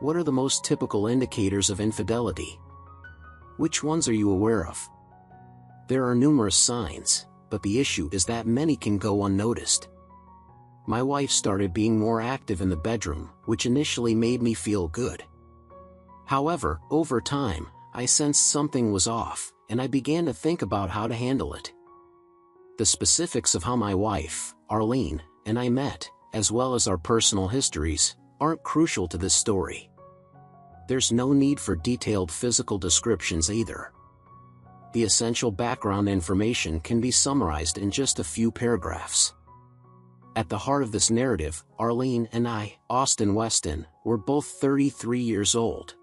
What are the most typical indicators of infidelity? Which ones are you aware of? There are numerous signs, but the issue is that many can go unnoticed. My wife started being more active in the bedroom, which initially made me feel good. However, over time, I sensed something was off, and I began to think about how to handle it. The specifics of how my wife, Arlene, and I met, as well as our personal histories, aren't crucial to this story. There's no need for detailed physical descriptions either. The essential background information can be summarized in just a few paragraphs. At the heart of this narrative, Arlene and I, Austin Weston, were both 33 years old.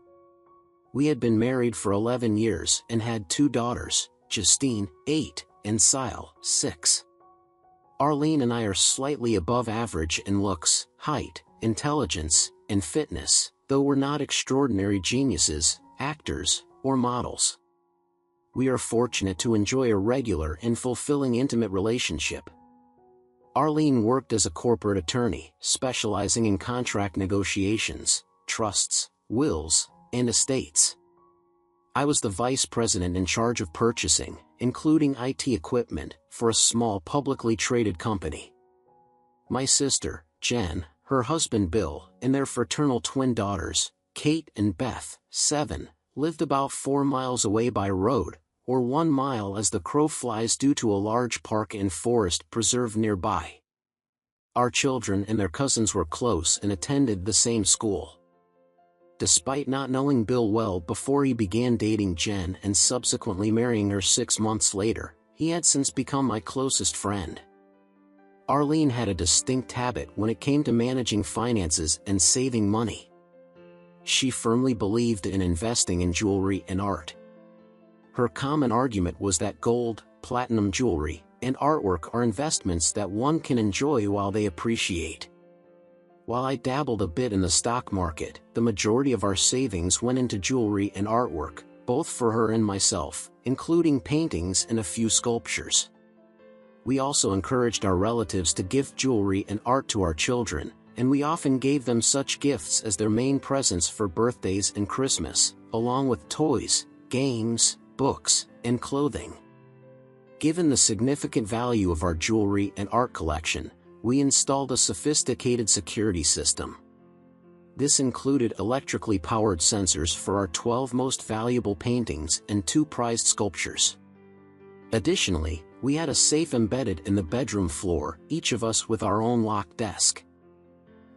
We had been married for 11 years and had 2 daughters, Justine, 8, and Sile, 6. Arlene and I are slightly above average in looks, height, intelligence, and fitness, though we're not extraordinary geniuses, actors, or models. We are fortunate to enjoy a regular and fulfilling intimate relationship. Arlene worked as a corporate attorney, specializing in contract negotiations, trusts, wills, and estates. I was the vice president in charge of purchasing, including IT equipment, for a small publicly traded company. My sister, Jen, her husband Bill, and their fraternal twin daughters, Kate and Beth, 7, lived about 4 miles away by road, or 1 mile as the crow flies due to a large park and forest preserve nearby. Our children and their cousins were close and attended the same school. Despite not knowing Bill well before he began dating Jen and subsequently marrying her 6 months later, he had since become my closest friend. Arlene had a distinct habit when it came to managing finances and saving money. She firmly believed in investing in jewelry and art. Her common argument was that gold, platinum jewelry, and artwork are investments that one can enjoy while they appreciate. While I dabbled a bit in the stock market, the majority of our savings went into jewelry and artwork, both for her and myself, including paintings and a few sculptures. We also encouraged our relatives to gift jewelry and art to our children, and we often gave them such gifts as their main presents for birthdays and Christmas, along with toys, games, books, and clothing. Given the significant value of our jewelry and art collection, we installed a sophisticated security system. This included electrically powered sensors for our 12 most valuable paintings and 2 prized sculptures. Additionally, we had a safe embedded in the bedroom floor, each of us with our own locked desk.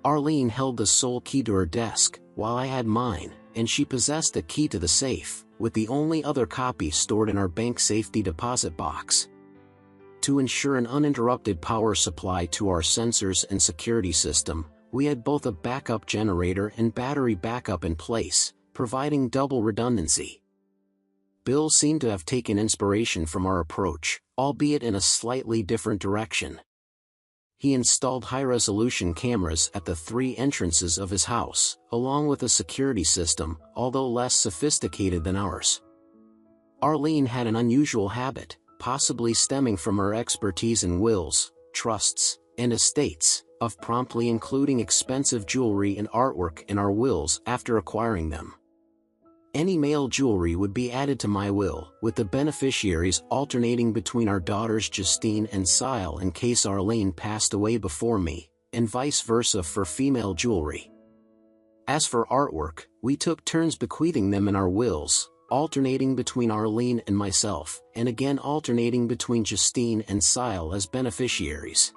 Arlene held the sole key to her desk, while I had mine, and she possessed a key to the safe, with the only other copy stored in our bank safety deposit box. To ensure an uninterrupted power supply to our sensors and security system, we had both a backup generator and battery backup in place, providing double redundancy. Bill seemed to have taken inspiration from our approach, albeit in a slightly different direction. He installed high-resolution cameras at the 3 entrances of his house, along with a security system, although less sophisticated than ours. Arlene had an unusual habit, possibly stemming from her expertise in wills, trusts, and estates, of promptly including expensive jewelry and artwork in our wills after acquiring them. Any male jewelry would be added to my will, with the beneficiaries alternating between our daughters Justine and Sile in case Arlene passed away before me, and vice versa for female jewelry. As for artwork, we took turns bequeathing them in our wills, alternating between Arlene and myself, and again alternating between Justine and Sile as beneficiaries.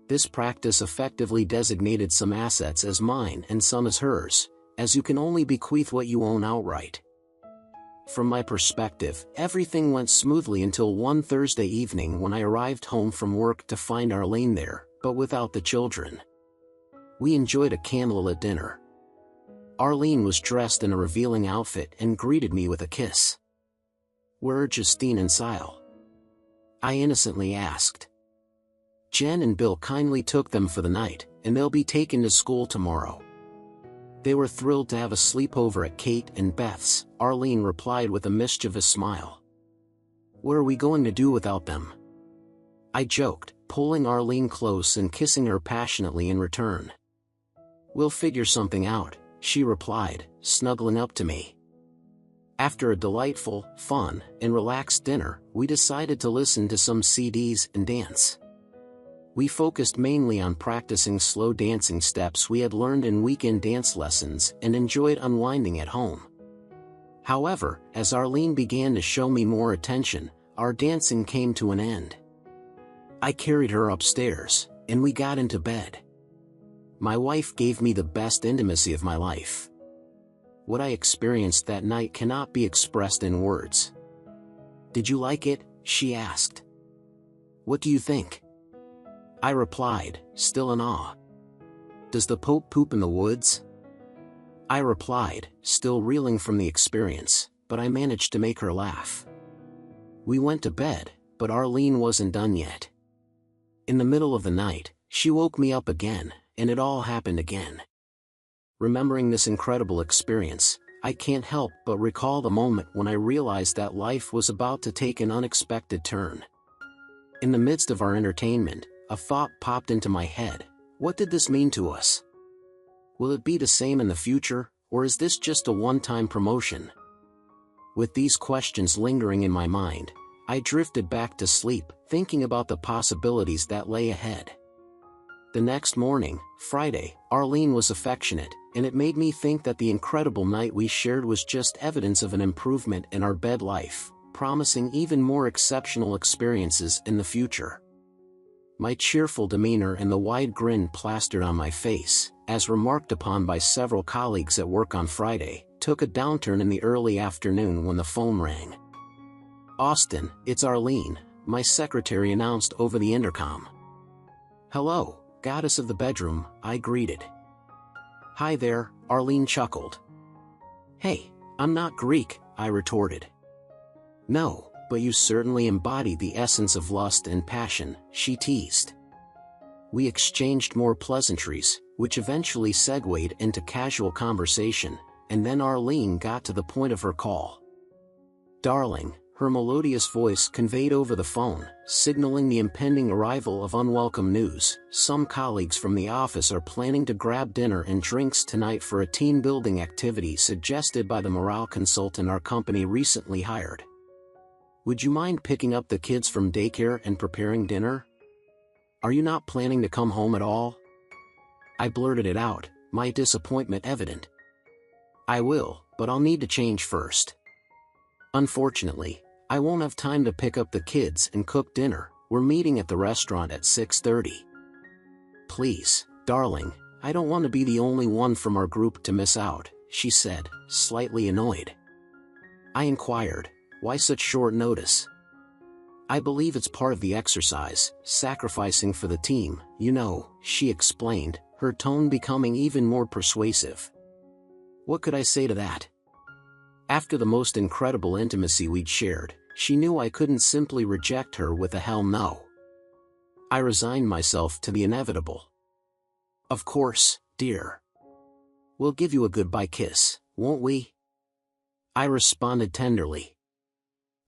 This practice effectively designated some assets as mine and some as hers, as you can only bequeath what you own outright. From my perspective, everything went smoothly until one Thursday evening when I arrived home from work to find Arlene there, but without the children. We enjoyed a candlelit dinner. Arlene was dressed in a revealing outfit and greeted me with a kiss. "Where are Justine and Sile?" I innocently asked. "Jen and Bill kindly took them for the night, and they'll be taken to school tomorrow." "They were thrilled to have a sleepover at Kate and Beth's," Arlene replied with a mischievous smile. "What are we going to do without them?" I joked, pulling Arlene close and kissing her passionately in return. "We'll figure something out," she replied, snuggling up to me. After a delightful, fun, and relaxed dinner, we decided to listen to some CDs and dance. We focused mainly on practicing slow dancing steps we had learned in weekend dance lessons and enjoyed unwinding at home. However, as Arlene began to show me more attention, our dancing came to an end. I carried her upstairs, and we got into bed. My wife gave me the best intimacy of my life. What I experienced that night cannot be expressed in words. "Did you like it?" she asked. "What do you think?" I replied, still in awe. "Does the Pope poop in the woods?" I replied, still reeling from the experience, but I managed to make her laugh. We went to bed, but Arlene wasn't done yet. In the middle of the night, she woke me up again, and it all happened again. Remembering this incredible experience, I can't help but recall the moment when I realized that life was about to take an unexpected turn. In the midst of our entertainment, a thought popped into my head. What did this mean to us? Will it be the same in the future, or is this just a one-time promotion? With these questions lingering in my mind, I drifted back to sleep, thinking about the possibilities that lay ahead. The next morning, Friday, Arlene was affectionate, and it made me think that the incredible night we shared was just evidence of an improvement in our bed life, promising even more exceptional experiences in the future. My cheerful demeanor and the wide grin plastered on my face, as remarked upon by several colleagues at work on Friday, took a downturn in the early afternoon when the phone rang. "Austin, it's Arlene," my secretary announced over the intercom. "Hello, goddess of the bedroom," I greeted. "Hi there," Arlene chuckled. "Hey, I'm not Greek," I retorted. "No, but you certainly embody the essence of lust and passion," she teased. We exchanged more pleasantries, which eventually segued into casual conversation, and then Arlene got to the point of her call. "Darling," her melodious voice conveyed over the phone, signaling the impending arrival of unwelcome news. "Some colleagues from the office are planning to grab dinner and drinks tonight for a team-building activity suggested by the morale consultant our company recently hired. Would you mind picking up the kids from daycare and preparing dinner? Are you not planning to come home at all?" I blurted it out, my disappointment evident. "I will, but I'll need to change first. Unfortunately, I won't have time to pick up the kids and cook dinner. We're meeting at the restaurant at 6:30. "Please, darling, I don't want to be the only one from our group to miss out," she said, slightly annoyed. I inquired, "Why such short notice?" "I believe it's part of the exercise, sacrificing for the team, you know," she explained, her tone becoming even more persuasive. What could I say to that? After the most incredible intimacy we'd shared, she knew I couldn't simply reject her with a hell no. I resigned myself to the inevitable. "Of course, dear. We'll give you a goodbye kiss, won't we?" I responded tenderly.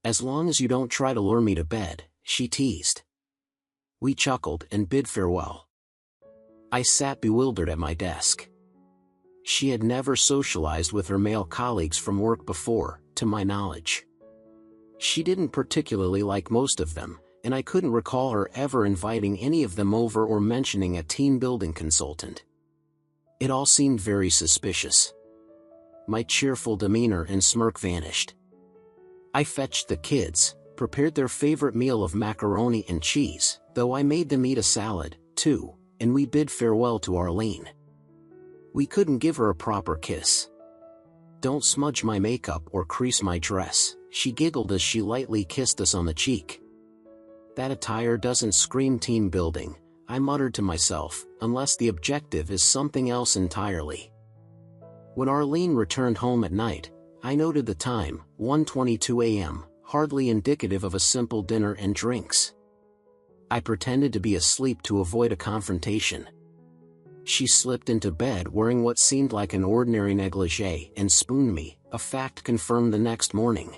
"As long as you don't try to lure me to bed," she teased. We chuckled and bid farewell. I sat bewildered at my desk. She had never socialized with her male colleagues from work before, to my knowledge. She didn't particularly like most of them, and I couldn't recall her ever inviting any of them over or mentioning a team-building consultant. It all seemed very suspicious. My cheerful demeanor and smirk vanished. I fetched the kids, prepared their favorite meal of macaroni and cheese, though I made them eat a salad, too, and we bid farewell to Arlene. We couldn't give her a proper kiss. "Don't smudge my makeup or crease my dress," she giggled as she lightly kissed us on the cheek. "That attire doesn't scream team building," I muttered to myself, unless the objective is something else entirely. When Arlene returned home at night, I noted the time, 1:22 a.m., hardly indicative of a simple dinner and drinks. I pretended to be asleep to avoid a confrontation. She slipped into bed wearing what seemed like an ordinary negligee and spooned me, a fact confirmed the next morning.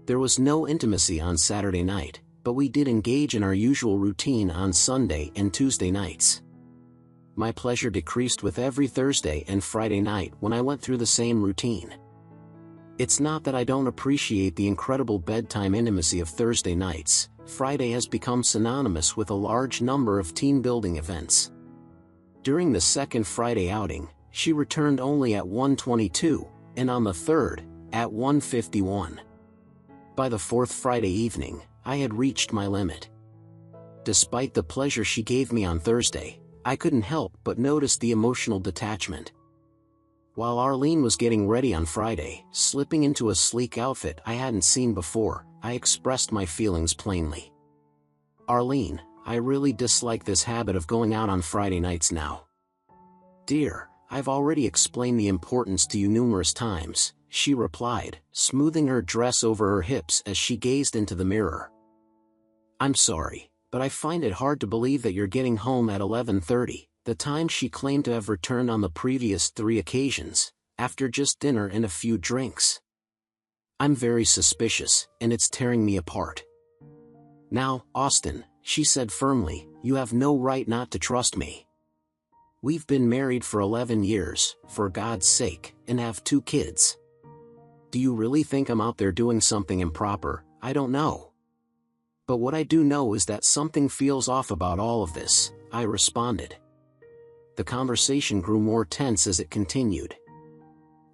There was no intimacy on Saturday night, but we did engage in our usual routine on Sunday and Tuesday nights. My pleasure decreased with every Thursday and Friday night when I went through the same routine. It's not that I don't appreciate the incredible bedtime intimacy of Thursday nights. Friday has become synonymous with a large number of team-building events. During the second Friday outing, she returned only at 1:22, and on the third, at 1:51. By the fourth Friday evening, I had reached my limit. Despite the pleasure she gave me on Thursday, I couldn't help but notice the emotional detachment. While Arlene was getting ready on Friday, slipping into a sleek outfit I hadn't seen before, I expressed my feelings plainly. "Arlene, I really dislike this habit of going out on Friday nights now." "Dear, I've already explained the importance to you numerous times," she replied, smoothing her dress over her hips as she gazed into the mirror. "I'm sorry, but I find it hard to believe that you're getting home at 11:30, the time she claimed to have returned on the previous 3 occasions, after just dinner and a few drinks. I'm very suspicious, and it's tearing me apart." "Now, Austin," she said firmly, "you have no right not to trust me. We've been married for 11 years, for God's sake, and have 2 kids. Do you really think I'm out there doing something improper? I don't know. But what I do know is that something feels off about all of this," I responded. The conversation grew more tense as it continued.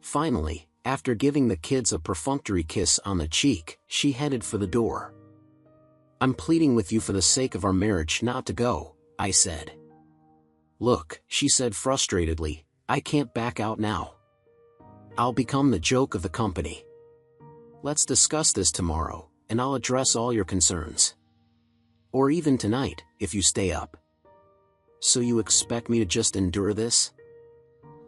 Finally, after giving the kids a perfunctory kiss on the cheek, she headed for the door. "I'm pleading with you for the sake of our marriage not to go," I said. "Look," she said frustratedly, "I can't back out now. I'll become the joke of the company. Let's discuss this tomorrow, and I'll address all your concerns. Or even tonight, if you stay up." "So you expect me to just endure this?"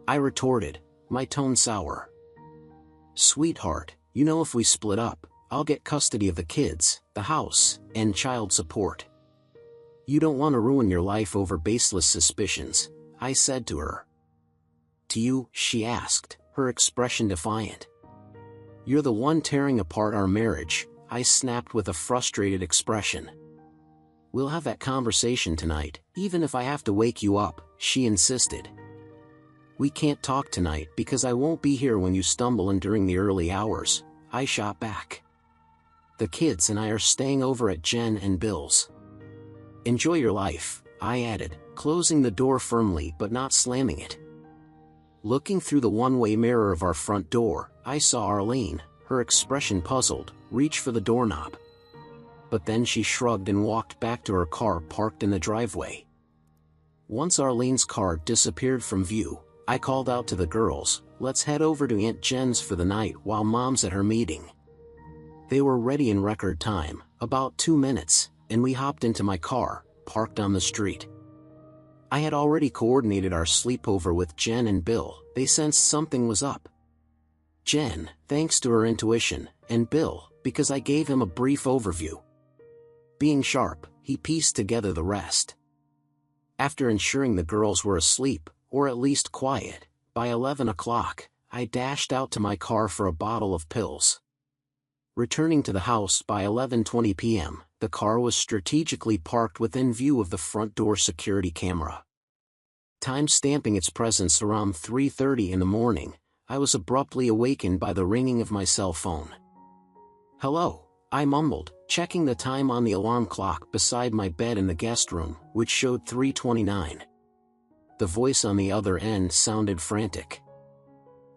I retorted, my tone sour. "Sweetheart, you know if we split up, I'll get custody of the kids, the house, and child support. You don't want to ruin your life over baseless suspicions," I said to her. "To you?" she asked, her expression defiant. "You're the one tearing apart our marriage," I snapped with a frustrated expression. "We'll have that conversation tonight, even if I have to wake you up," she insisted. "We can't talk tonight because I won't be here when you stumble in during the early hours," I shot back. "The kids and I are staying over at Jen and Bill's. Enjoy your life," I added, closing the door firmly but not slamming it. Looking through the one-way mirror of our front door, I saw Arlene, her expression puzzled, reach for the doorknob. But then she shrugged and walked back to her car parked in the driveway. Once Arlene's car disappeared from view, I called out to the girls, "Let's head over to Aunt Jen's for the night while Mom's at her meeting." They were ready in record time, about 2 minutes, and we hopped into my car, parked on the street. I had already coordinated our sleepover with Jen and Bill. They sensed something was up. Jen, thanks to her intuition, and Bill, because I gave him a brief overview. Being sharp, he pieced together the rest. After ensuring the girls were asleep, or at least quiet, by 11 o'clock, I dashed out to my car for a bottle of pills. Returning to the house by 11:20 p.m., the car was strategically parked within view of the front door security camera. Time-stamping its presence around 3:30 in the morning, I was abruptly awakened by the ringing of my cell phone. "Hello," I mumbled, checking the time on the alarm clock beside my bed in the guest room, which showed 3:29. The voice on the other end sounded frantic.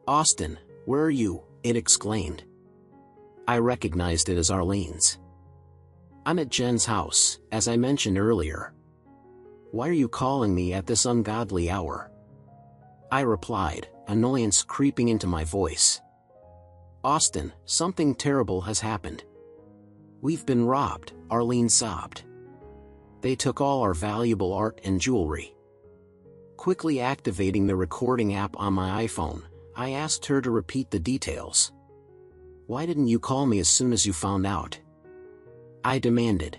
"Austin, where are you?" it exclaimed. I recognized it as Arlene's. "I'm at Jen's house, as I mentioned earlier." "Why are you calling me at this ungodly hour?" I replied, annoyance creeping into my voice. "Austin, something terrible has happened. We've been robbed," Arlene sobbed. "They took all our valuable art and jewelry." Quickly activating the recording app on my iPhone, I asked her to repeat the details. "Why didn't you call me as soon as you found out?" I demanded.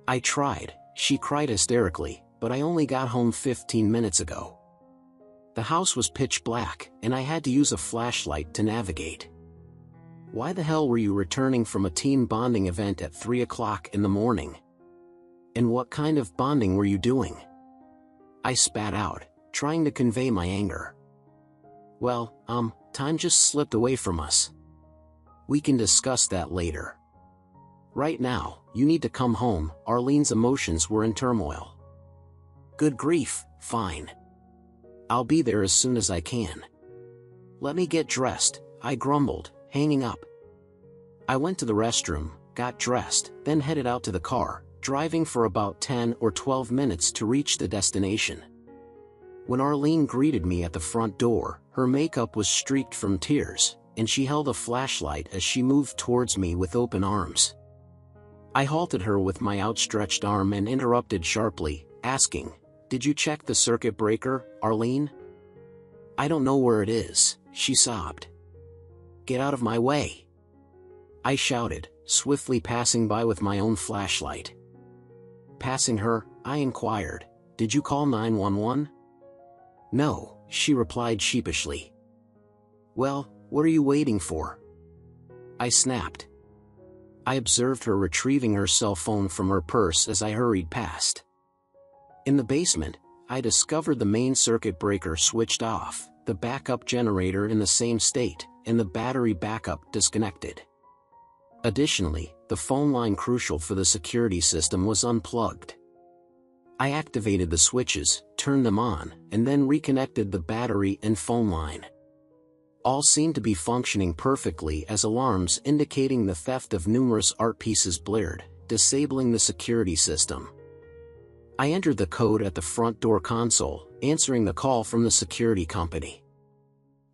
"I tried," she cried hysterically, "but I only got home 15 minutes ago. The house was pitch black, and I had to use a flashlight to navigate. Why the hell were you returning from a team bonding event at 3 o'clock in the morning? And what kind of bonding were you doing?" I spat out, trying to convey my anger. Well, time just slipped away from us. We can discuss that later. Right now, you need to come home. Arlene's emotions were in turmoil. Good grief, fine. I'll be there as soon as I can. Let me get dressed, I grumbled, hanging up. I went to the restroom, got dressed, then headed out to the car, driving for about 10 or 12 minutes to reach the destination. When Arlene greeted me at the front door, her makeup was streaked from tears, and she held a flashlight as she moved towards me with open arms. I halted her with my outstretched arm and interrupted sharply, asking, "Did you check the circuit breaker, Arlene?" "I don't know where it is," she sobbed. "Get out of my way," I shouted, swiftly passing by with my own flashlight. Passing her, I inquired, "Did you call 911? "No," she replied sheepishly. "Well, what are you waiting for?" I snapped. I observed her retrieving her cell phone from her purse as I hurried past. In the basement, I discovered the main circuit breaker switched off, the backup generator in the same state, and the battery backup disconnected. Additionally, the phone line crucial for the security system was unplugged. I activated the switches, turned them on, and then reconnected the battery and phone line. All seemed to be functioning perfectly as alarms indicating the theft of numerous art pieces blared, disabling the security system. I entered the code at the front door console, answering the call from the security company.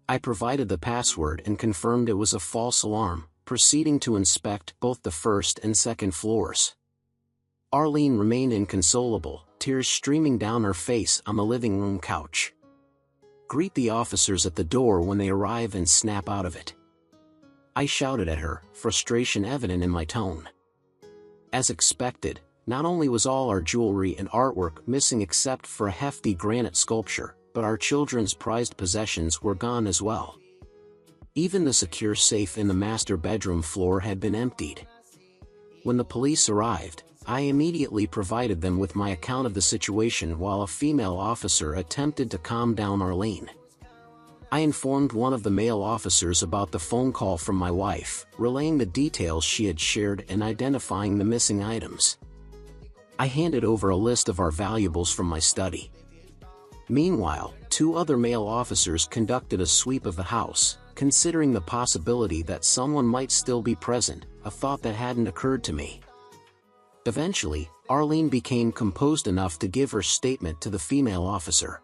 I provided the password and confirmed it was a false alarm, proceeding to inspect both the first and second floors. Arlene remained inconsolable, tears streaming down her face on the living room couch. "Greet the officers at the door when they arrive and snap out of it," I shouted at her, frustration evident in my tone. As expected, not only was all our jewelry and artwork missing except for a hefty granite sculpture, but our children's prized possessions were gone as well. Even the secure safe in the master bedroom floor had been emptied. When the police arrived, I immediately provided them with my account of the situation while a female officer attempted to calm down Arlene. I informed one of the male officers about the phone call from my wife, relaying the details she had shared and identifying the missing items. I handed over a list of our valuables from my study. Meanwhile, two other male officers conducted a sweep of the house, considering the possibility that someone might still be present, a thought that hadn't occurred to me. Eventually, Arlene became composed enough to give her statement to the female officer.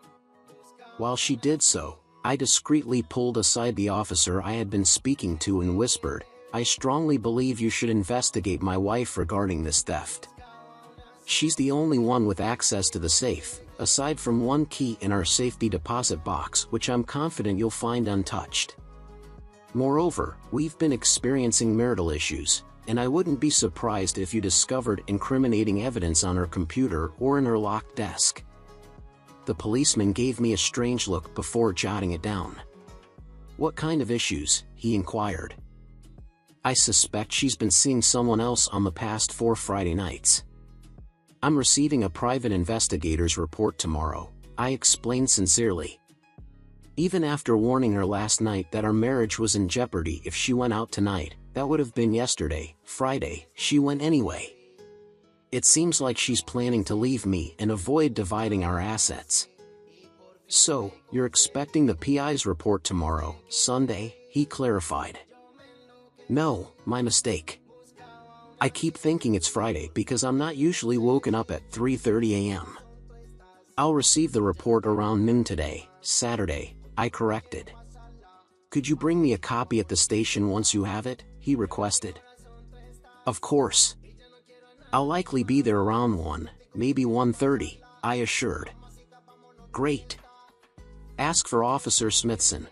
While she did so, I discreetly pulled aside the officer I had been speaking to and whispered, "I strongly believe you should investigate my wife regarding this theft. She's the only one with access to the safe, aside from one key in our safety deposit box which I'm confident you'll find untouched. Moreover, we've been experiencing marital issues, and I wouldn't be surprised if you discovered incriminating evidence on her computer or in her locked desk." The policeman gave me a strange look before jotting it down. "What kind of issues?" he inquired. "I suspect she's been seeing someone else on the past 4 Friday nights. I'm receiving a private investigator's report tomorrow," I explained sincerely. "Even after warning her last night that our marriage was in jeopardy if she went out tonight, that would have been yesterday, Friday, she went anyway. It seems like she's planning to leave me and avoid dividing our assets." "So, you're expecting the PI's report tomorrow, Sunday?" he clarified. "No, my mistake. I keep thinking it's Friday because I'm not usually woken up at 3:30 a.m. I'll receive the report around noon today, Saturday," I corrected. "Could you bring me a copy at the station once you have it?" he requested. "Of course. I'll likely be there around 1, maybe 1:30, I assured. "Great. Ask for Officer Smithson.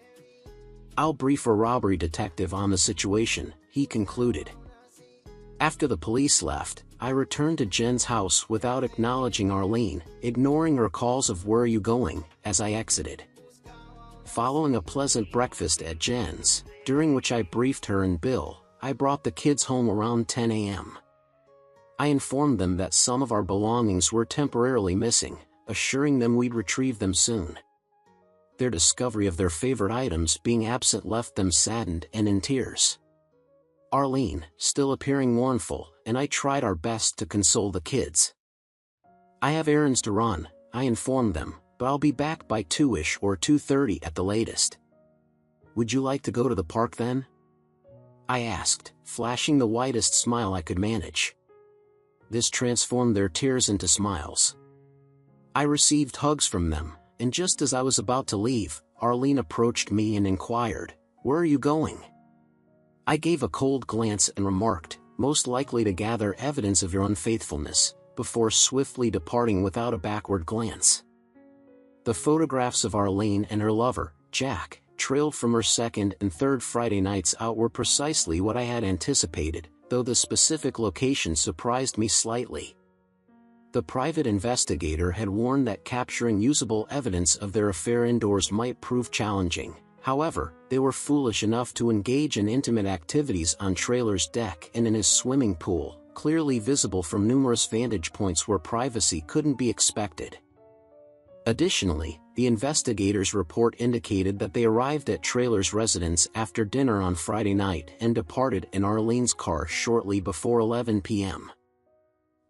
I'll brief a robbery detective on the situation," he concluded. After the police left, I returned to Jen's house without acknowledging Arlene, ignoring her calls of "Where are you going?" as I exited. Following a pleasant breakfast at Jen's, during which I briefed her and Bill, I brought the kids home around 10 a.m. I informed them that some of our belongings were temporarily missing, assuring them we'd retrieve them soon. Their discovery of their favorite items being absent left them saddened and in tears. Arlene, still appearing mournful, and I tried our best to console the kids. "I have errands to run," I informed them, "but I'll be back by 2-ish or 2:30 at the latest. Would you like to go to the park then?" I asked, flashing the widest smile I could manage. This transformed their tears into smiles. I received hugs from them, and just as I was about to leave, Arlene approached me and inquired, "Where are you going?" I gave a cold glance and remarked, "Most likely to gather evidence of your unfaithfulness," before swiftly departing without a backward glance. The photographs of Arlene and her lover, Jack, trailed from her second and third Friday nights out were precisely what I had anticipated, though the specific location surprised me slightly. The private investigator had warned that capturing usable evidence of their affair indoors might prove challenging. However, they were foolish enough to engage in intimate activities on Trailer's deck and in his swimming pool, clearly visible from numerous vantage points where privacy couldn't be expected. Additionally, the investigators' report indicated that they arrived at Trailer's residence after dinner on Friday night and departed in Arlene's car shortly before 11 p.m.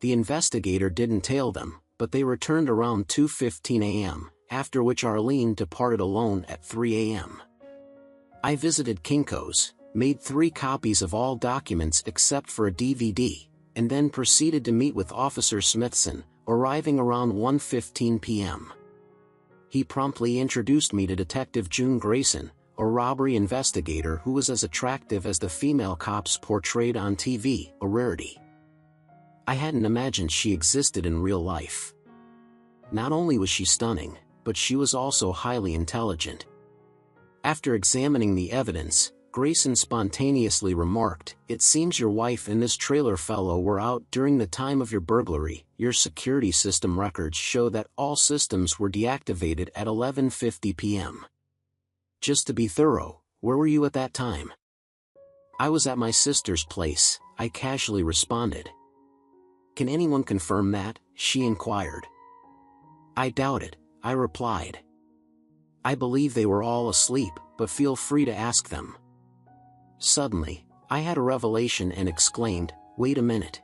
The investigator didn't tail them, but they returned around 2:15 a.m., after which Arlene departed alone at 3 a.m. I visited Kinko's, made 3 copies of all documents except for a DVD, and then proceeded to meet with Officer Smithson, arriving around 1:15 p.m. He promptly introduced me to Detective June Grayson, a robbery investigator who was as attractive as the female cops portrayed on TV, a rarity. I hadn't imagined she existed in real life. Not only was she stunning, but she was also highly intelligent. After examining the evidence, Grayson spontaneously remarked, "It seems your wife and this Trailer fellow were out during the time of your burglary. Your security system records show that all systems were deactivated at 11:50 p.m. Just to be thorough, where were you at that time?" "I was at my sister's place," I casually responded. "Can anyone confirm that?" she inquired. "I doubt it," I replied. "I believe they were all asleep, but feel free to ask them." Suddenly, I had a revelation and exclaimed, "Wait a minute.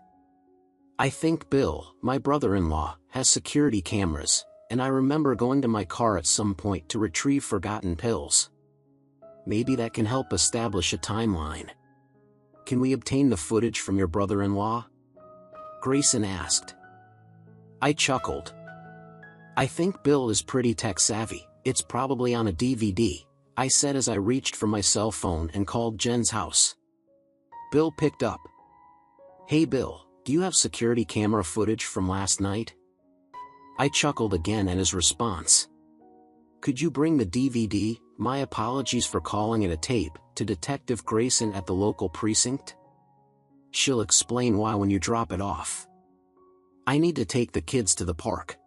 I think Bill, my brother-in-law, has security cameras, and I remember going to my car at some point to retrieve forgotten pills. Maybe that can help establish a timeline. Can we obtain the footage from your brother-in-law?" Grayson asked. I chuckled. "I think Bill is pretty tech-savvy. It's probably on a DVD," I said as I reached for my cell phone and called Jen's house. Bill picked up. "Hey Bill, do you have security camera footage from last night?" I chuckled again at his response. "Could you bring the DVD, my apologies for calling it a tape, to Detective Grayson at the local precinct? She'll explain why when you drop it off. I need to take the kids to the park."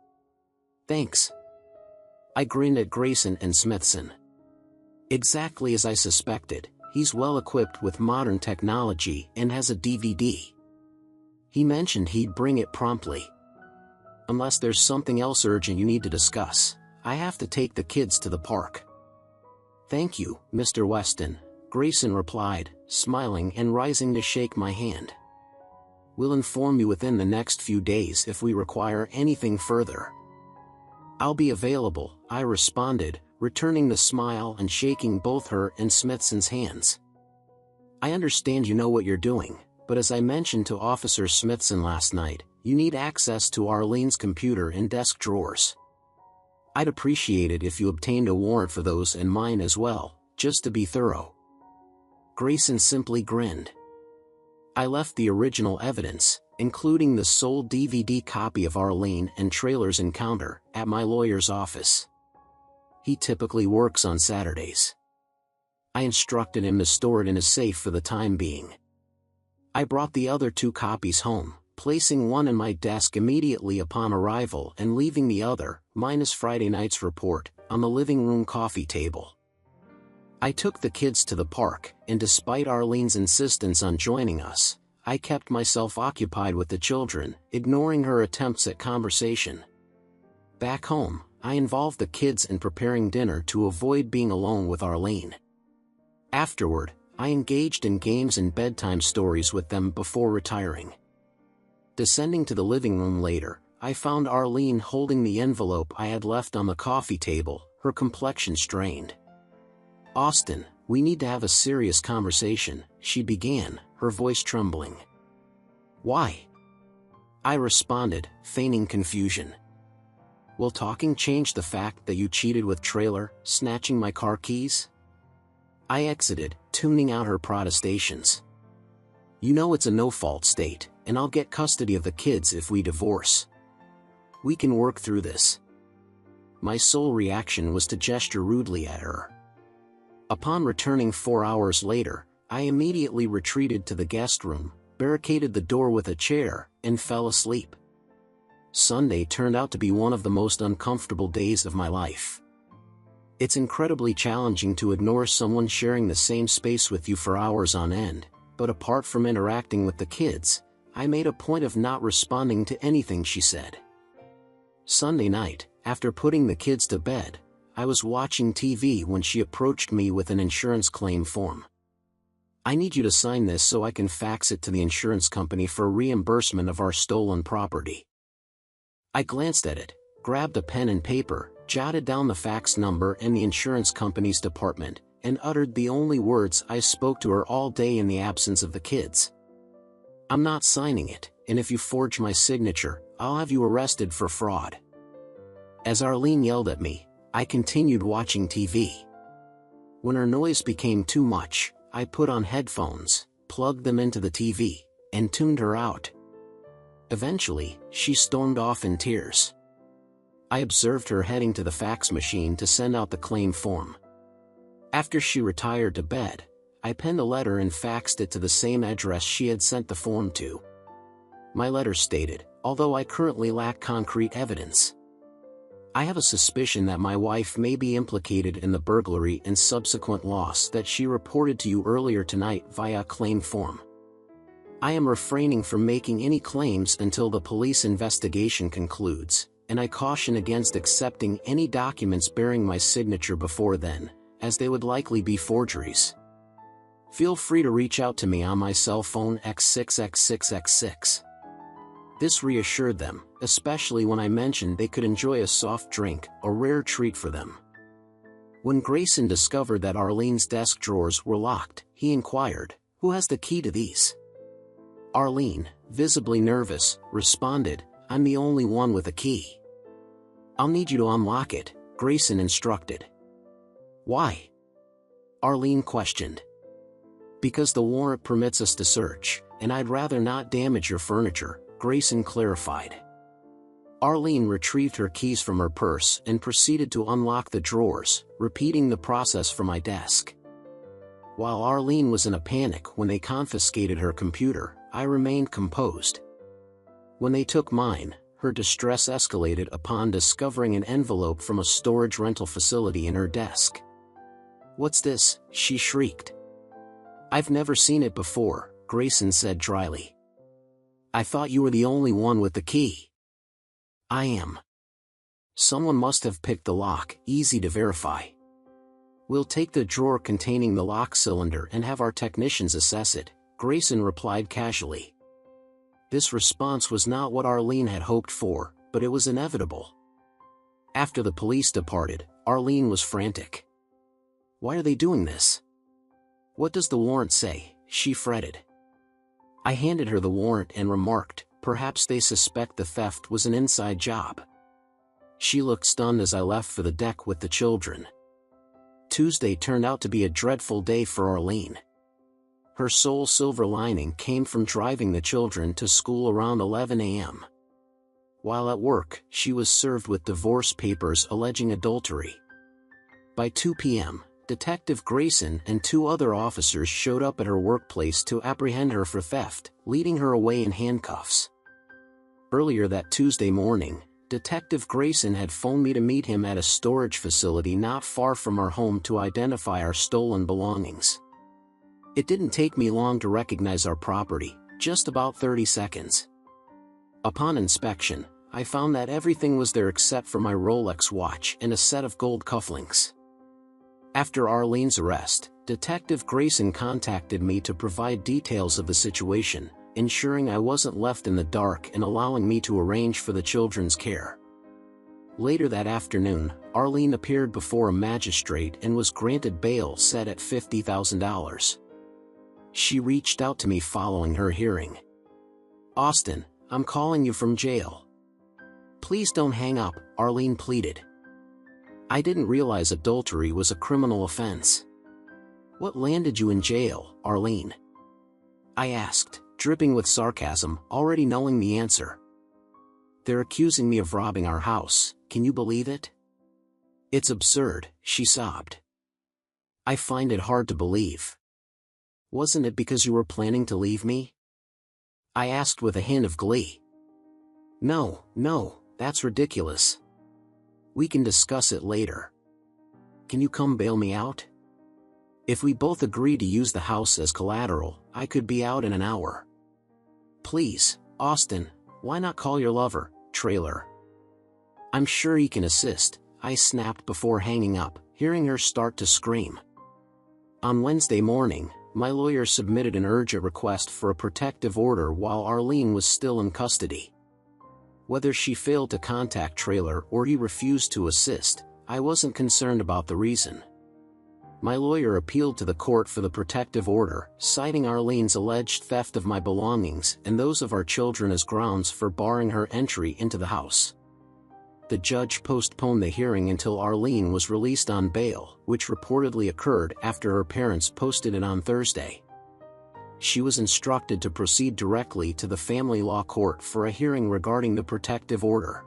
"Thanks." I grinned at Grayson and Smithson. Exactly as I suspected, he's well equipped with modern technology and has a DVD. He mentioned he'd bring it promptly. "Unless there's something else urgent you need to discuss, I have to take the kids to the park." "Thank you, Mr. Weston," Grayson replied, smiling and rising to shake my hand. "We'll inform you within the next few days if we require anything further." "I'll be available," I responded, returning the smile and shaking both her and Smithson's hands. "I understand you know what you're doing, but as I mentioned to Officer Smithson last night, you need access to Arlene's computer and desk drawers. I'd appreciate it if you obtained a warrant for those and mine as well, just to be thorough." Grayson simply grinned. I left the original evidence, including the sole DVD copy of Arlene and Trailer's encounter, at my lawyer's office. He typically works on Saturdays. I instructed him to store it in a safe for the time being. I brought the other 2 copies home, placing one in my desk immediately upon arrival and leaving the other, minus Friday night's report, on the living room coffee table. I took the kids to the park, and despite Arlene's insistence on joining us, I kept myself occupied with the children, ignoring her attempts at conversation. Back home, I involved the kids in preparing dinner to avoid being alone with Arlene. Afterward, I engaged in games and bedtime stories with them before retiring. Descending to the living room later, I found Arlene holding the envelope I had left on the coffee table, her complexion strained. "Austin, we need to have a serious conversation," she began, her voice trembling. "Why?" I responded, feigning confusion. "Will talking change the fact that you cheated with Trailer, snatching my car keys?" I exited, tuning out her protestations. "You know it's a no-fault state, and I'll get custody of the kids if we divorce. We can work through this." My sole reaction was to gesture rudely at her. Upon returning 4 hours later, I immediately retreated to the guest room, barricaded the door with a chair, and fell asleep. Sunday turned out to be one of the most uncomfortable days of my life. It's incredibly challenging to ignore someone sharing the same space with you for hours on end, but apart from interacting with the kids, I made a point of not responding to anything she said. Sunday night, after putting the kids to bed, I was watching TV when she approached me with an insurance claim form. "I need you to sign this so I can fax it to the insurance company for reimbursement of our stolen property." I glanced at it, grabbed a pen and paper, jotted down the fax number and the insurance company's department, and uttered the only words I spoke to her all day in the absence of the kids. "I'm not signing it, and if you forge my signature, I'll have you arrested for fraud." As Arlene yelled at me, I continued watching TV. When her noise became too much, I put on headphones, plugged them into the TV, and tuned her out. Eventually, she stormed off in tears. I observed her heading to the fax machine to send out the claim form. After she retired to bed, I penned a letter and faxed it to the same address she had sent the form to. My letter stated, "Although I currently lack concrete evidence, I have a suspicion that my wife may be implicated in the burglary and subsequent loss that she reported to you earlier tonight via claim form. I am refraining from making any claims until the police investigation concludes, and I caution against accepting any documents bearing my signature before then, as they would likely be forgeries. Feel free to reach out to me on my cell phone X6X6X6. This reassured them, especially when I mentioned they could enjoy a soft drink, a rare treat for them. When Grayson discovered that Arlene's desk drawers were locked, he inquired, "Who has the key to these?" Arlene, visibly nervous, responded, "I'm the only one with a key." "I'll need you to unlock it," Grayson instructed. "Why?" Arlene questioned. "Because the warrant permits us to search, and I'd rather not damage your furniture," Grayson clarified. Arlene retrieved her keys from her purse and proceeded to unlock the drawers, repeating the process for my desk. While Arlene was in a panic when they confiscated her computer, I remained composed. When they took mine, her distress escalated upon discovering an envelope from a storage rental facility in her desk. "What's this?" she shrieked. "I've never seen it before," Grayson said dryly. "I thought you were the only one with the key." "I am. Someone must have picked the lock, easy to verify. We'll take the drawer containing the lock cylinder and have our technicians assess it," Grayson replied casually. This response was not what Arlene had hoped for, but it was inevitable. After the police departed, Arlene was frantic. "Why are they doing this? What does the warrant say?" she fretted. I handed her the warrant and remarked, "Perhaps they suspect the theft was an inside job." She looked stunned as I left for the deck with the children. Tuesday turned out to be a dreadful day for Arlene. Her sole silver lining came from driving the children to school around 11 a.m. While at work, she was served with divorce papers alleging adultery. By 2 p.m., Detective Grayson and 2 other officers showed up at her workplace to apprehend her for theft, leading her away in handcuffs. Earlier that Tuesday morning, Detective Grayson had phoned me to meet him at a storage facility not far from our home to identify our stolen belongings. It didn't take me long to recognize our property, just about 30 seconds. Upon inspection, I found that everything was there except for my Rolex watch and a set of gold cufflinks. After Arlene's arrest, Detective Grayson contacted me to provide details of the situation, ensuring I wasn't left in the dark and allowing me to arrange for the children's care. Later that afternoon, Arlene appeared before a magistrate and was granted bail set at $50,000. She reached out to me following her hearing. "Austin, I'm calling you from jail." "Please don't hang up," Arlene pleaded. "I didn't realize adultery was a criminal offense." "What landed you in jail, Arlene?" I asked, dripping with sarcasm, already knowing the answer. "They're accusing me of robbing our house, can you believe it?" "It's absurd," she sobbed. "I find it hard to believe." "Wasn't it because you were planning to leave me?" I asked with a hint of glee. No, that's ridiculous. We can discuss it later. Can you come bail me out?" "If we both agree to use the house as collateral, I could be out in an hour." "Please, Austin, why not call your lover, Trailer? I'm sure he can assist," I snapped before hanging up, hearing her start to scream. On Wednesday morning, my lawyer submitted an urgent request for a protective order while Arlene was still in custody. Whether she failed to contact Trailer or he refused to assist, I wasn't concerned about the reason. My lawyer appealed to the court for the protective order, citing Arlene's alleged theft of my belongings and those of our children as grounds for barring her entry into the house. The judge postponed the hearing until Arlene was released on bail, which reportedly occurred after her parents posted it on Thursday. She was instructed to proceed directly to the family law court for a hearing regarding the protective order.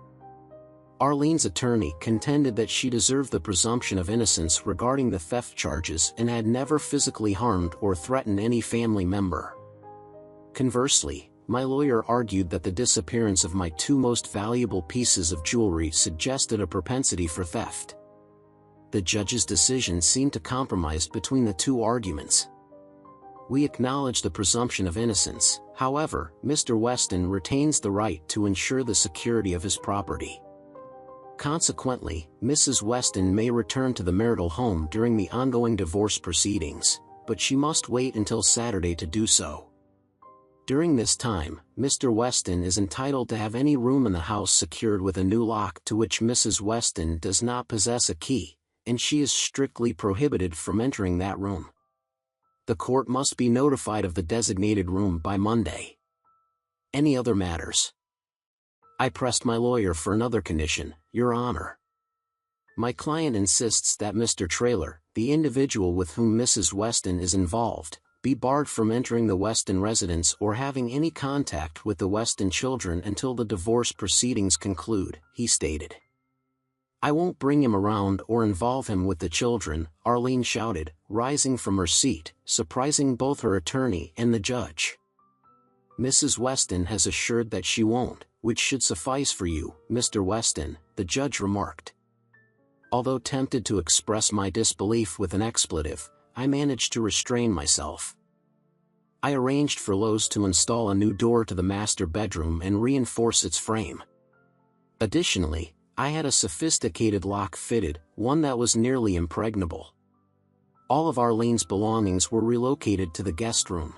Arlene's attorney contended that she deserved the presumption of innocence regarding the theft charges and had never physically harmed or threatened any family member. Conversely, my lawyer argued that the disappearance of my two most valuable pieces of jewelry suggested a propensity for theft. The judge's decision seemed to compromise between the two arguments. We acknowledge the presumption of innocence, however, Mr. Weston retains the right to ensure the security of his property. Consequently, Mrs. Weston may return to the marital home during the ongoing divorce proceedings, but she must wait until Saturday to do so. During this time, Mr. Weston is entitled to have any room in the house secured with a new lock to which Mrs. Weston does not possess a key, and she is strictly prohibited from entering that room. The court must be notified of the designated room by Monday. Any other matters? I pressed my lawyer for another condition, Your Honor. My client insists that Mr. Trailer, the individual with whom Mrs. Weston is involved, be barred from entering the Weston residence or having any contact with the Weston children until the divorce proceedings conclude, he stated. I won't bring him around or involve him with the children, Arlene shouted, rising from her seat, surprising both her attorney and the judge. Mrs. Weston has assured that she won't, which should suffice for you, Mr. Weston, the judge remarked. Although tempted to express my disbelief with an expletive, I managed to restrain myself. I arranged for Lowe's to install a new door to the master bedroom and reinforce its frame. Additionally, I had a sophisticated lock fitted, one that was nearly impregnable. All of Arlene's belongings were relocated to the guest room.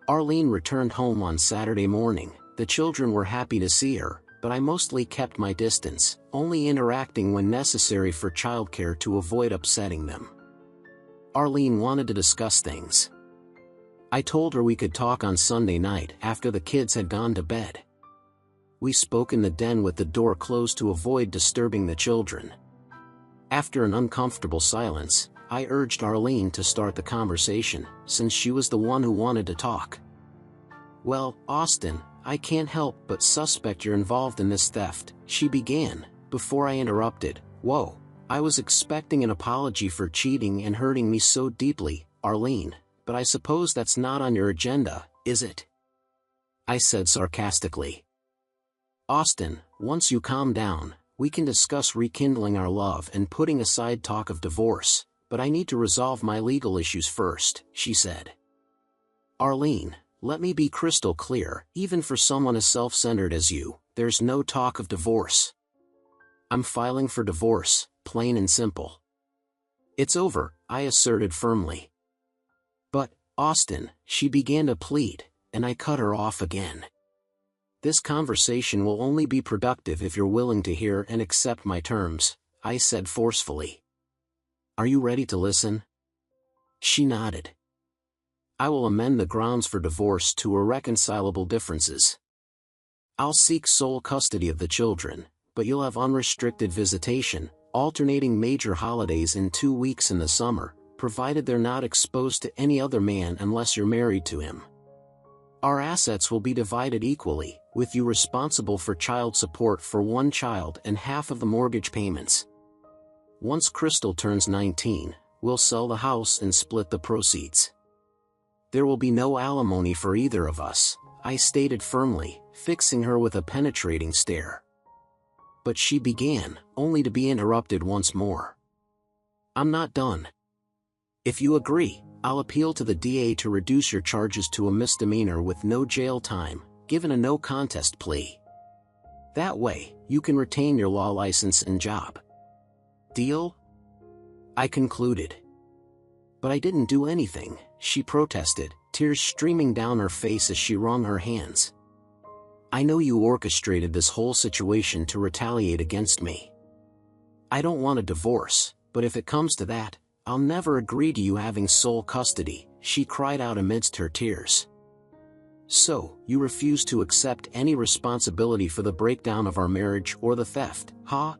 Arlene returned home on Saturday morning. The children were happy to see her, but I mostly kept my distance, only interacting when necessary for childcare to avoid upsetting them. Arlene wanted to discuss things. I told her we could talk on Sunday night after the kids had gone to bed. We spoke in the den with the door closed to avoid disturbing the children. After an uncomfortable silence, I urged Arlene to start the conversation, since she was the one who wanted to talk. Well, Austin, I can't help but suspect you're involved in this theft, she began, before I interrupted. Whoa, I was expecting an apology for cheating and hurting me so deeply, Arlene, but I suppose that's not on your agenda, is it? I said sarcastically. Austin, once you calm down, we can discuss rekindling our love and putting aside talk of divorce, but I need to resolve my legal issues first, she said. Arlene, let me be crystal clear, even for someone as self-centered as you, there's no talk of divorce. I'm filing for divorce, plain and simple. It's over, I asserted firmly. But, Austin, she began to plead, and I cut her off again. This conversation will only be productive if you're willing to hear and accept my terms, I said forcefully. Are you ready to listen? She nodded. I will amend the grounds for divorce to irreconcilable differences. I'll seek sole custody of the children, but you'll have unrestricted visitation, alternating major holidays in 2 weeks in the summer, provided they're not exposed to any other man unless you're married to him. Our assets will be divided equally, with you responsible for child support for 1 child and half of the mortgage payments. Once Crystal turns 19, we'll sell the house and split the proceeds. There will be no alimony for either of us, I stated firmly, fixing her with a penetrating stare. But she began, only to be interrupted once more. I'm not done. If you agree, I'll appeal to the DA to reduce your charges to a misdemeanor with no jail time, given a no contest plea. That way, you can retain your law license and job. Deal? I concluded. But I didn't do anything, she protested, tears streaming down her face as she wrung her hands. I know you orchestrated this whole situation to retaliate against me. I don't want a divorce, but if it comes to that, I'll never agree to you having sole custody, she cried out amidst her tears. So, you refuse to accept any responsibility for the breakdown of our marriage or the theft, huh?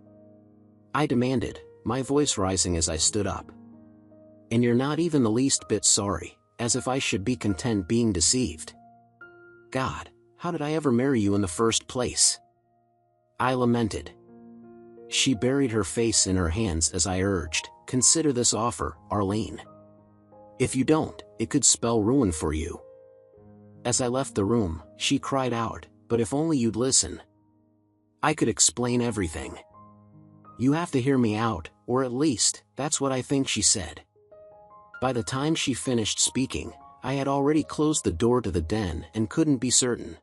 I demanded, my voice rising as I stood up. And you're not even the least bit sorry, as if I should be content being deceived. God, how did I ever marry you in the first place? I lamented. She buried her face in her hands as I urged, consider this offer, Arlene. If you don't, it could spell ruin for you. As I left the room, she cried out, but if only you'd listen. I could explain everything. You have to hear me out, or at least, that's what I think, she said. By the time she finished speaking, I had already closed the door to the den and couldn't be certain.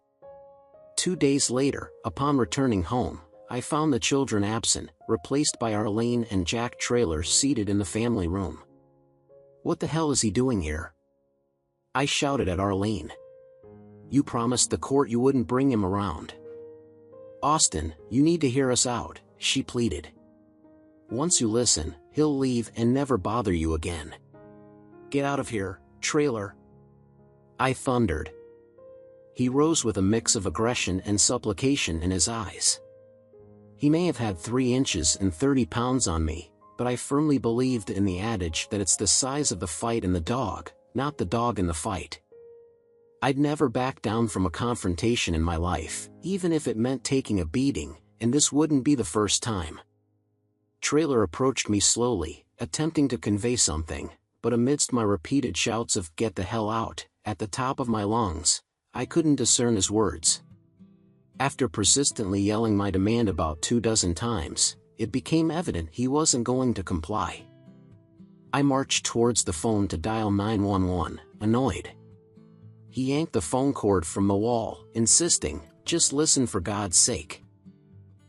2 days later, upon returning home, I found the children absent, replaced by Arlene and Jack Traylor seated in the family room. What the hell is he doing here? I shouted at Arlene. You promised the court you wouldn't bring him around. Austin, you need to hear us out, she pleaded. Once you listen, he'll leave and never bother you again. Get out of here, Traylor. I thundered. He rose with a mix of aggression and supplication in his eyes. He may have had 3 inches and 30 pounds on me, but I firmly believed in the adage that it's the size of the fight in the dog, not the dog in the fight. I'd never back down from a confrontation in my life, even if it meant taking a beating, and this wouldn't be the first time. Traylor approached me slowly, attempting to convey something, but amidst my repeated shouts of "get the hell out," at the top of my lungs, I couldn't discern his words. After persistently yelling my demand about 24 times, it became evident he wasn't going to comply. I marched towards the phone to dial 911, annoyed. He yanked the phone cord from the wall, insisting, "Just listen for God's sake."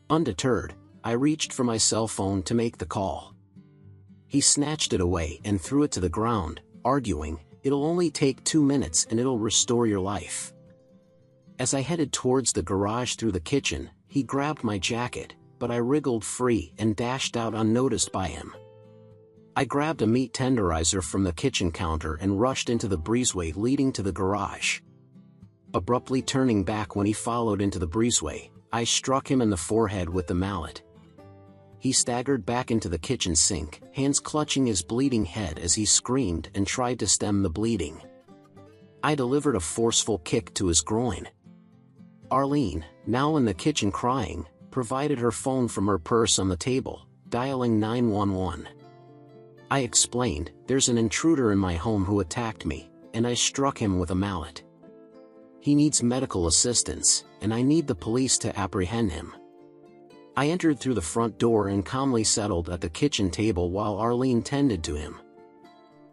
Undeterred, I reached for my cell phone to make the call. He snatched it away and threw it to the ground, arguing, "It'll only take 2 minutes and it'll restore your life." As I headed towards the garage through the kitchen, he grabbed my jacket, but I wriggled free and dashed out unnoticed by him. I grabbed a meat tenderizer from the kitchen counter and rushed into the breezeway leading to the garage. Abruptly turning back when he followed into the breezeway, I struck him in the forehead with the mallet. He staggered back into the kitchen sink, hands clutching his bleeding head as he screamed and tried to stem the bleeding. I delivered a forceful kick to his groin. Arlene, now in the kitchen crying, provided her phone from her purse on the table, dialing 911. I explained, "There's an intruder in my home who attacked me, and I struck him with a mallet. He needs medical assistance, and I need the police to apprehend him." I entered through the front door and calmly settled at the kitchen table while Arlene tended to him.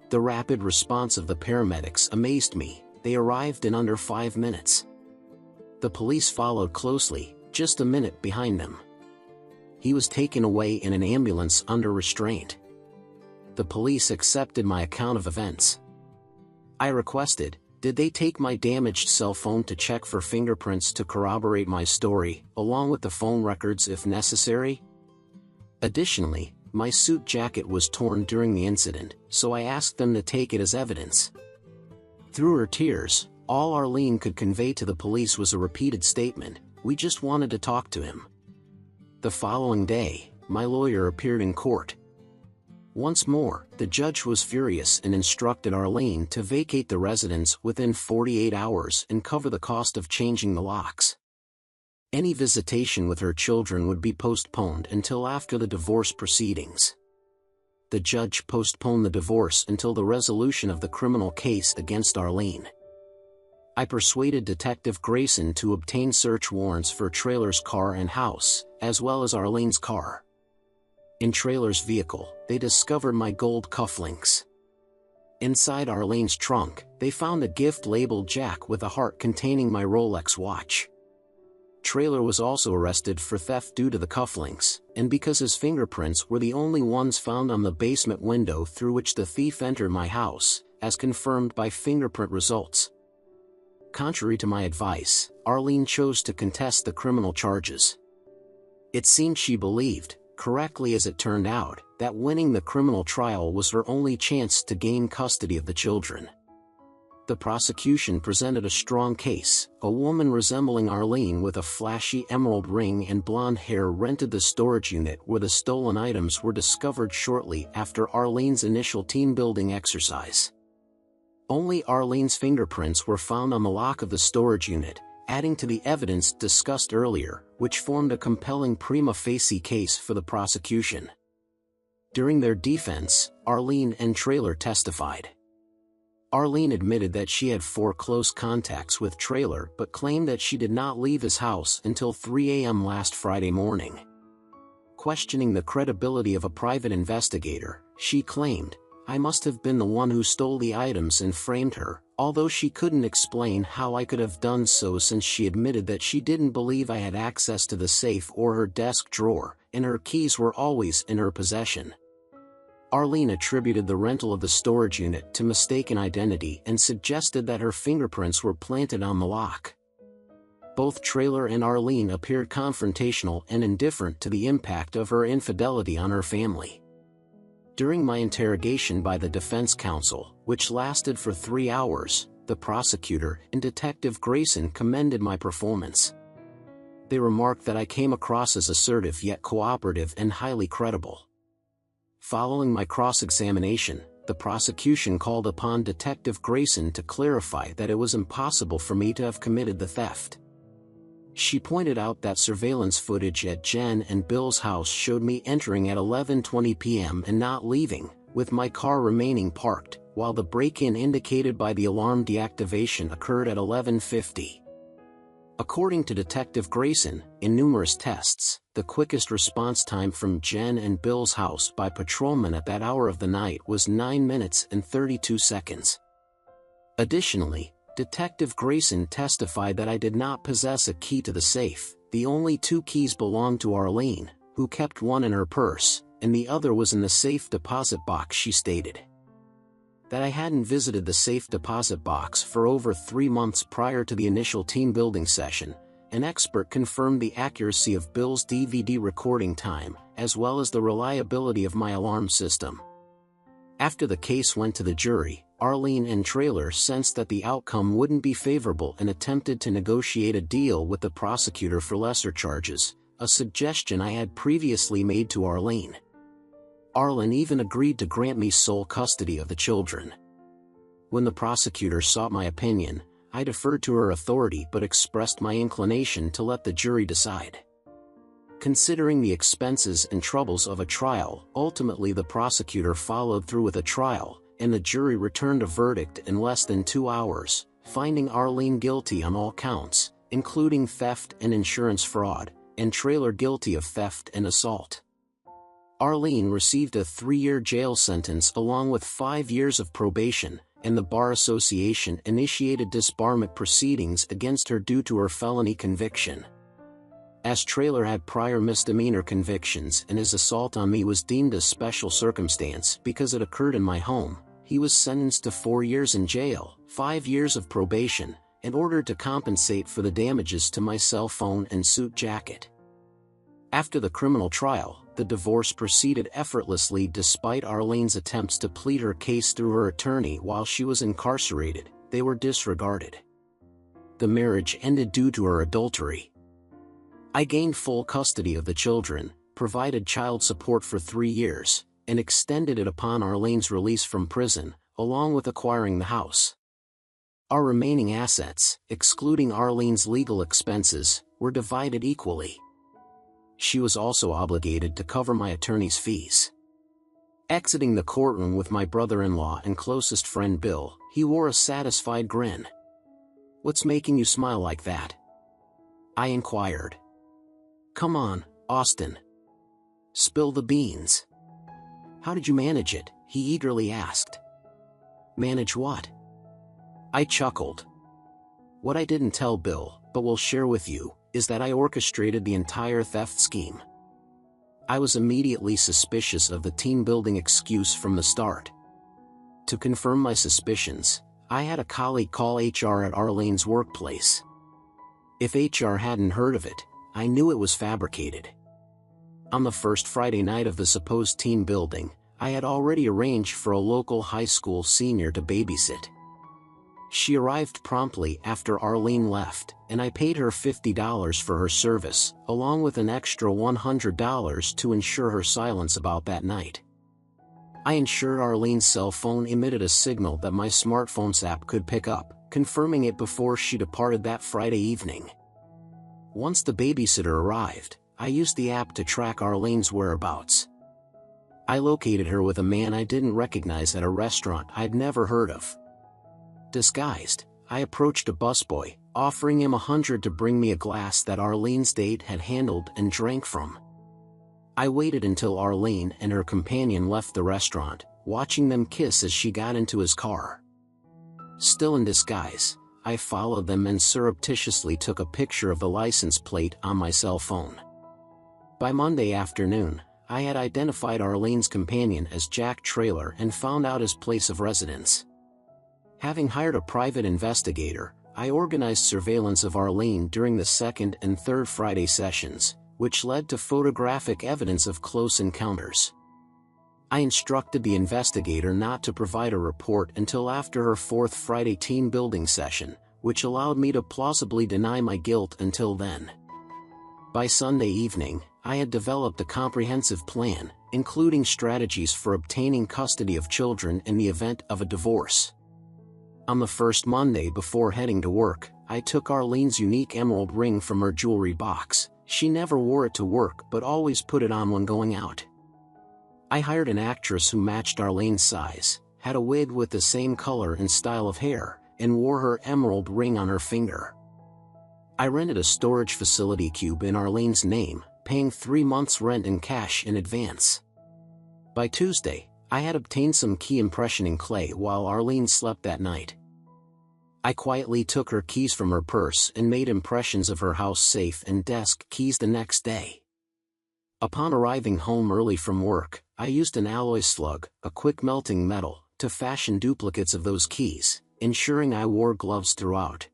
The rapid response of the paramedics amazed me. They arrived in under 5 minutes. The police followed closely, just a minute behind them. He was taken away in an ambulance under restraint. The police accepted my account of events. I requested, did they take my damaged cell phone to check for fingerprints to corroborate my story, along with the phone records if necessary? Additionally, my suit jacket was torn during the incident, so I asked them to take it as evidence. Through her tears, all Arlene could convey to the police was a repeated statement, "We just wanted to talk to him." The following day, my lawyer appeared in court. Once more, the judge was furious and instructed Arlene to vacate the residence within 48 hours and cover the cost of changing the locks. Any visitation with her children would be postponed until after the divorce proceedings. The judge postponed the divorce until the resolution of the criminal case against Arlene. I persuaded Detective Grayson to obtain search warrants for Trailer's car and house, as well as Arlene's car. In Trailer's vehicle, they discovered my gold cufflinks. Inside Arlene's trunk, they found a gift labeled Jack with a heart containing my Rolex watch. Trailer was also arrested for theft due to the cufflinks, and because his fingerprints were the only ones found on the basement window through which the thief entered my house, as confirmed by fingerprint results. Contrary to my advice, Arlene chose to contest the criminal charges. It seemed she believed, correctly as it turned out, that winning the criminal trial was her only chance to gain custody of the children. The prosecution presented a strong case. A woman resembling Arlene with a flashy emerald ring and blonde hair rented the storage unit where the stolen items were discovered shortly after Arlene's initial team-building exercise. Only Arlene's fingerprints were found on the lock of the storage unit, adding to the evidence discussed earlier, which formed a compelling prima facie case for the prosecution. During their defense, Arlene and Trailer testified. Arlene admitted that she had 4 close contacts with Trailer but claimed that she did not leave his house until 3 a.m. last Friday morning. Questioning the credibility of a private investigator, she claimed, "I must have been the one who stole the items and framed her," although she couldn't explain how I could have done so since she admitted that she didn't believe I had access to the safe or her desk drawer, and her keys were always in her possession. Arlene attributed the rental of the storage unit to mistaken identity and suggested that her fingerprints were planted on the lock. Both Trailer and Arlene appeared confrontational and indifferent to the impact of her infidelity on her family. During my interrogation by the defense counsel, which lasted for 3 hours, the prosecutor and Detective Grayson commended my performance. They remarked that I came across as assertive yet cooperative and highly credible. Following my cross-examination, the prosecution called upon Detective Grayson to clarify that it was impossible for me to have committed the theft. She pointed out that surveillance footage at Jen and Bill's house showed me entering at 11:20 p.m. and not leaving, with my car remaining parked, while the break-in indicated by the alarm deactivation occurred at 11:50. According to Detective Grayson, in numerous tests, the quickest response time from Jen and Bill's house by patrolmen at that hour of the night was 9 minutes and 32 seconds. Additionally, Detective Grayson testified that I did not possess a key to the safe. The only 2 keys belonged to Arlene, who kept one in her purse, and the other was in the safe deposit box. She stated that I hadn't visited the safe deposit box for over 3 months prior to the initial team-building session. An expert confirmed the accuracy of Bill's DVD recording time, as well as the reliability of my alarm system. After the case went to the jury, Arlene and Trailer sensed that the outcome wouldn't be favorable and attempted to negotiate a deal with the prosecutor for lesser charges, a suggestion I had previously made to Arlene. Arlene even agreed to grant me sole custody of the children. When the prosecutor sought my opinion, I deferred to her authority but expressed my inclination to let the jury decide. Considering the expenses and troubles of a trial, ultimately the prosecutor followed through with a trial, and the jury returned a verdict in less than 2 hours, finding Arlene guilty on all counts, including theft and insurance fraud, and Trailer guilty of theft and assault. Arlene received a 3-year jail sentence along with 5 years of probation, and the Bar Association initiated disbarment proceedings against her due to her felony conviction. As Traylor had prior misdemeanor convictions and his assault on me was deemed a special circumstance because it occurred in my home, he was sentenced to 4 years in jail, 5 years of probation, and ordered to compensate for the damages to my cell phone and suit jacket. After the criminal trial, the divorce proceeded effortlessly despite Arlene's attempts to plead her case through her attorney while she was incarcerated. They were disregarded. The marriage ended due to her adultery. I gained full custody of the children, provided child support for 3 years, and extended it upon Arlene's release from prison, along with acquiring the house. Our remaining assets, excluding Arlene's legal expenses, were divided equally. She was also obligated to cover my attorney's fees. Exiting the courtroom with my brother-in-law and closest friend Bill, he wore a satisfied grin. "What's making you smile like that?" I inquired. "Come on, Austin. Spill the beans. How did you manage it?" he eagerly asked. "Manage what?" I chuckled. "What I didn't tell Bill, but will share with you, is that I orchestrated the entire theft scheme." I was immediately suspicious of the team-building excuse from the start. To confirm my suspicions, I had a colleague call HR at Arlene's workplace. If HR hadn't heard of it, I knew it was fabricated. On the first Friday night of the supposed team building, I had already arranged for a local high school senior to babysit. She arrived promptly after Arlene left, and I paid her $50 for her service, along with an extra $100 to ensure her silence about that night. I ensured Arlene's cell phone emitted a signal that my smartphone's app could pick up, confirming it before she departed that Friday evening. Once the babysitter arrived, I used the app to track Arlene's whereabouts. I located her with a man I didn't recognize at a restaurant I'd never heard of. Disguised, I approached a busboy, offering him $100 to bring me a glass that Arlene's date had handled and drank from. I waited until Arlene and her companion left the restaurant, watching them kiss as she got into his car. Still in disguise, I followed them and surreptitiously took a picture of the license plate on my cell phone. By Monday afternoon, I had identified Arlene's companion as Jack Traylor and found out his place of residence. Having hired a private investigator, I organized surveillance of Arlene during the second and third Friday sessions, which led to photographic evidence of close encounters. I instructed the investigator not to provide a report until after her fourth Friday team building session, which allowed me to plausibly deny my guilt until then. By Sunday evening, I had developed a comprehensive plan, including strategies for obtaining custody of children in the event of a divorce. On the first Monday before heading to work, I took Arlene's unique emerald ring from her jewelry box. She never wore it to work but always put it on when going out. I hired an actress who matched Arlene's size, had a wig with the same color and style of hair, and wore her emerald ring on her finger. I rented a storage facility cube in Arlene's name, paying 3 months' rent in cash in advance. By Tuesday, I had obtained some key impressioning clay while Arlene slept that night. I quietly took her keys from her purse and made impressions of her house safe and desk keys the next day. Upon arriving home early from work, I used an alloy slug, a quick-melting metal, to fashion duplicates of those keys, ensuring I wore gloves throughout.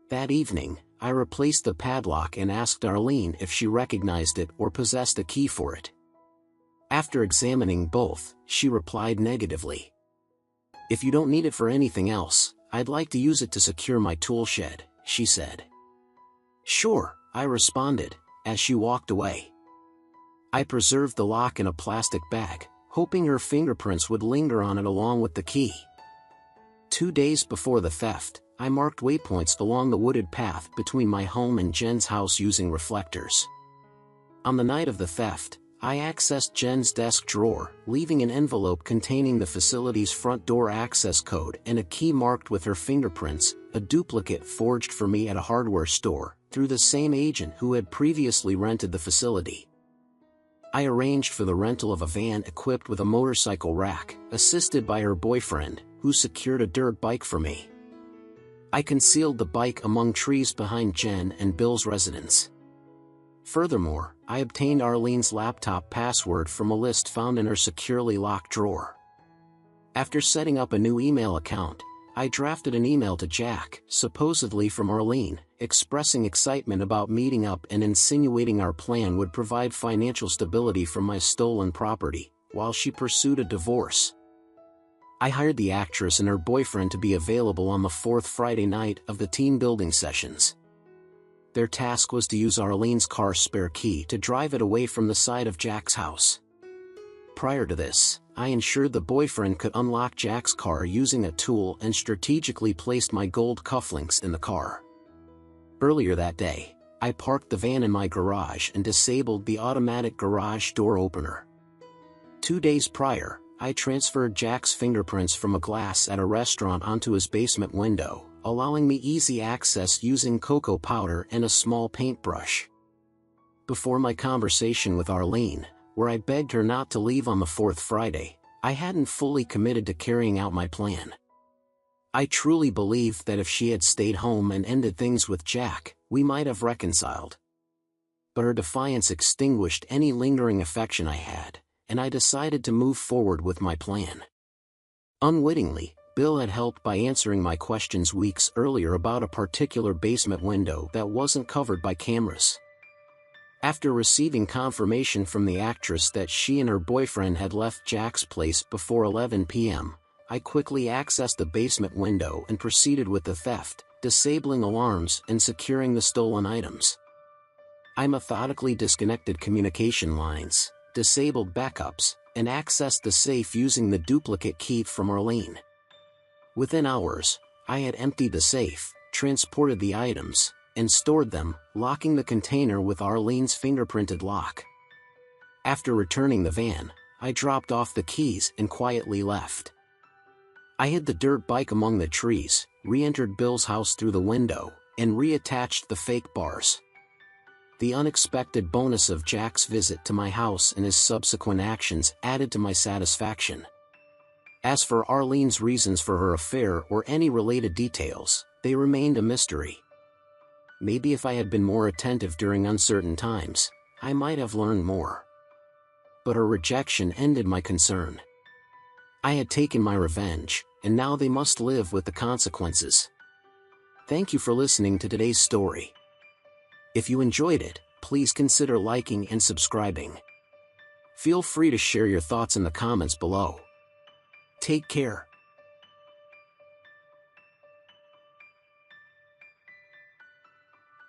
That evening, I replaced the padlock and asked Arlene if she recognized it or possessed a key for it. After examining both, she replied negatively. "If you don't need it for anything else, I'd like to use it to secure my tool shed," she said. "Sure," I responded, as she walked away. I preserved the lock in a plastic bag, hoping her fingerprints would linger on it along with the key. 2 days before the theft, I marked waypoints along the wooded path between my home and Jen's house using reflectors. On the night of the theft, I accessed Jen's desk drawer, leaving an envelope containing the facility's front door access code and a key marked with her fingerprints, a duplicate forged for me at a hardware store, through the same agent who had previously rented the facility. I arranged for the rental of a van equipped with a motorcycle rack, assisted by her boyfriend, who secured a dirt bike for me. I concealed the bike among trees behind Jen and Bill's residence. Furthermore, I obtained Arlene's laptop password from a list found in her securely locked drawer. After setting up a new email account, I drafted an email to Jack, supposedly from Arlene, expressing excitement about meeting up and insinuating our plan would provide financial stability from my stolen property, while she pursued a divorce. I hired the actress and her boyfriend to be available on the fourth Friday night of the team building sessions. Their task was to use Arlene's car's spare key to drive it away from the side of Jack's house. Prior to this, I ensured the boyfriend could unlock Jack's car using a tool and strategically placed my gold cufflinks in the car. Earlier that day, I parked the van in my garage and disabled the automatic garage door opener. 2 days prior, I transferred Jack's fingerprints from a glass at a restaurant onto his basement window, allowing me easy access using cocoa powder and a small paintbrush. Before my conversation with Arlene, where I begged her not to leave on the fourth Friday, I hadn't fully committed to carrying out my plan. I truly believed that if she had stayed home and ended things with Jack, we might have reconciled. But her defiance extinguished any lingering affection I had, and I decided to move forward with my plan. Unwittingly, Bill had helped by answering my questions weeks earlier about a particular basement window that wasn't covered by cameras. After receiving confirmation from the actress that she and her boyfriend had left Jack's place before 11 p.m., I quickly accessed the basement window and proceeded with the theft, disabling alarms and securing the stolen items. I methodically disconnected communication lines, disabled backups, and accessed the safe using the duplicate key from Arlene. Within hours, I had emptied the safe, transported the items, and stored them, locking the container with Arlene's fingerprinted lock. After returning the van, I dropped off the keys and quietly left. I hid the dirt bike among the trees, re-entered Bill's house through the window, and reattached the fake bars. The unexpected bonus of Jack's visit to my house and his subsequent actions added to my satisfaction. As for Arlene's reasons for her affair or any related details, they remained a mystery. Maybe if I had been more attentive during uncertain times, I might have learned more. But her rejection ended my concern. I had taken my revenge, and now they must live with the consequences. Thank you for listening to today's story. If you enjoyed it, please consider liking and subscribing. Feel free to share your thoughts in the comments below. Take care.